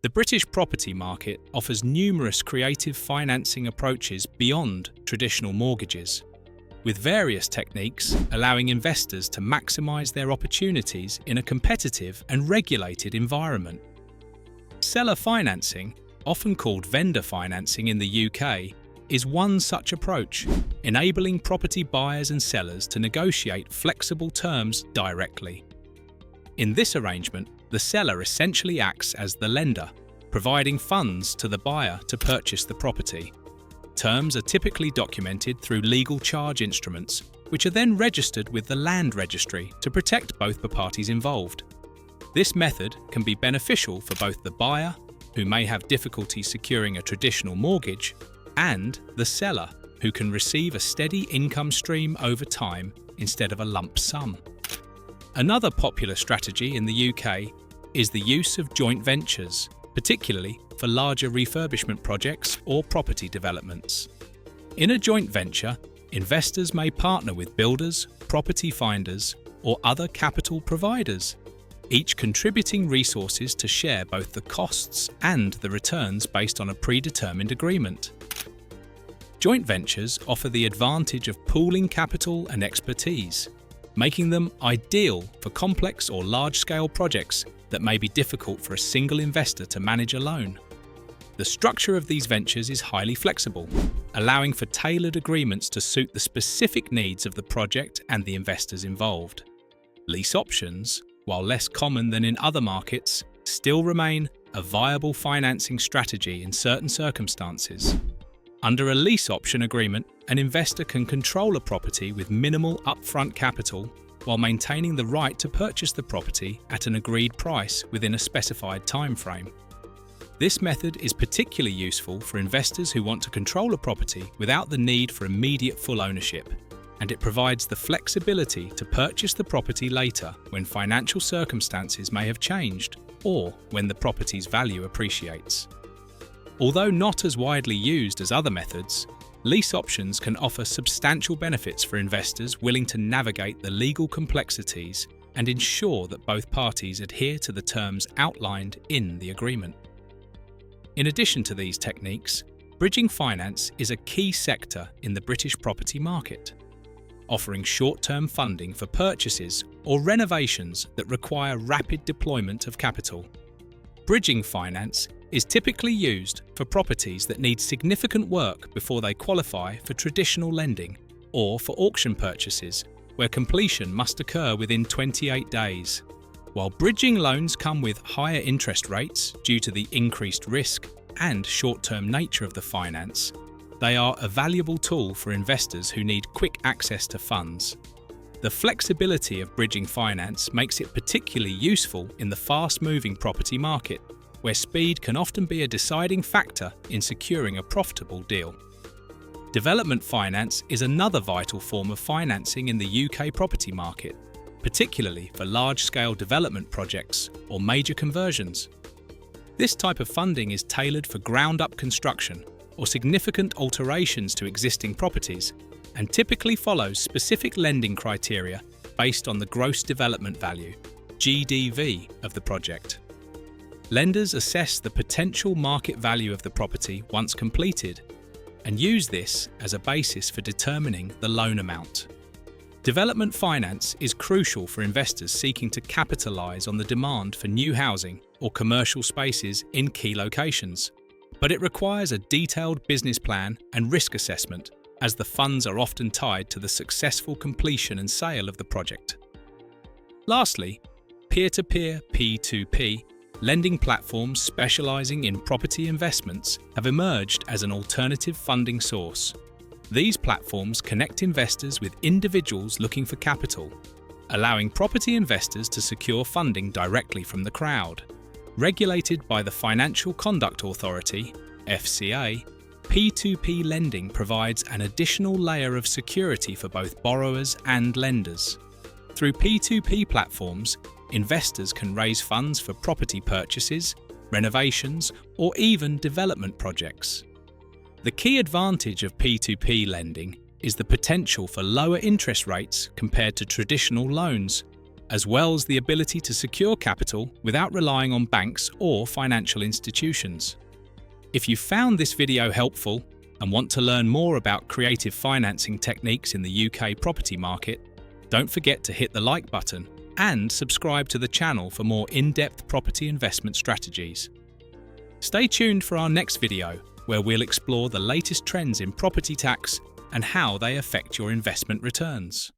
The British property market offers numerous creative financing approaches beyond traditional mortgages, with various techniques allowing investors to maximise their opportunities in a competitive and regulated environment. Seller financing, often called vendor financing in the UK, is one such approach, enabling property buyers and sellers to negotiate flexible terms directly. In this arrangement, the seller essentially acts as the lender, providing funds to the buyer to purchase the property. Terms are typically documented through legal charge instruments, which are then registered with the Land Registry to protect both the parties involved. This method can be beneficial for both the buyer, who may have difficulty securing a traditional mortgage, and the seller, who can receive a steady income stream over time instead of a lump sum. Another popular strategy in the UK is the use of joint ventures, particularly for larger refurbishment projects or property developments. In a joint venture, investors may partner with builders, property finders, or other capital providers, each contributing resources to share both the costs and the returns based on a predetermined agreement. Joint ventures offer the advantage of pooling capital and expertise, making them ideal for complex or large-scale projects that may be difficult for a single investor to manage alone. The structure of these ventures is highly flexible, allowing for tailored agreements to suit the specific needs of the project and the investors involved. Lease options, while less common than in other markets, still remain a viable financing strategy in certain circumstances. Under a lease option agreement, an investor can control a property with minimal upfront capital while maintaining the right to purchase the property at an agreed price within a specified time frame. This method is particularly useful for investors who want to control a property without the need for immediate full ownership, and it provides the flexibility to purchase the property later when financial circumstances may have changed or when the property's value appreciates. Although not as widely used as other methods, lease options can offer substantial benefits for investors willing to navigate the legal complexities and ensure that both parties adhere to the terms outlined in the agreement. In addition to these techniques, bridging finance is a key sector in the British property market, offering short-term funding for purchases or renovations that require rapid deployment of capital. Bridging finance is typically used for properties that need significant work before they qualify for traditional lending, or for auction purchases where completion must occur within 28 days. While bridging loans come with higher interest rates due to the increased risk and short-term nature of the finance, they are a valuable tool for investors who need quick access to funds. The flexibility of bridging finance makes it particularly useful in the fast-moving property market, where speed can often be a deciding factor in securing a profitable deal. Development finance is another vital form of financing in the UK property market, particularly for large-scale development projects or major conversions. This type of funding is tailored for ground-up construction or significant alterations to existing properties, and typically follows specific lending criteria based on the gross development value, GDV, of the project. Lenders assess the potential market value of the property once completed and use this as a basis for determining the loan amount. Development finance is crucial for investors seeking to capitalise on the demand for new housing or commercial spaces in key locations, but it requires a detailed business plan and risk assessment, as the funds are often tied to the successful completion and sale of the project. Lastly, peer-to-peer P2P lending platforms specialising in property investments have emerged as an alternative funding source. These platforms connect investors with individuals looking for capital, allowing property investors to secure funding directly from the crowd. Regulated by the Financial Conduct Authority, FCA, P2P lending provides an additional layer of security for both borrowers and lenders. Through P2P platforms, investors can raise funds for property purchases, renovations, or even development projects. The key advantage of P2P lending is the potential for lower interest rates compared to traditional loans, as well as the ability to secure capital without relying on banks or financial institutions. If you found this video helpful and want to learn more about creative financing techniques in the UK property market, don't forget to hit the like button and subscribe to the channel for more in-depth property investment strategies. Stay tuned for our next video, where we'll explore the latest trends in property tax and how they affect your investment returns.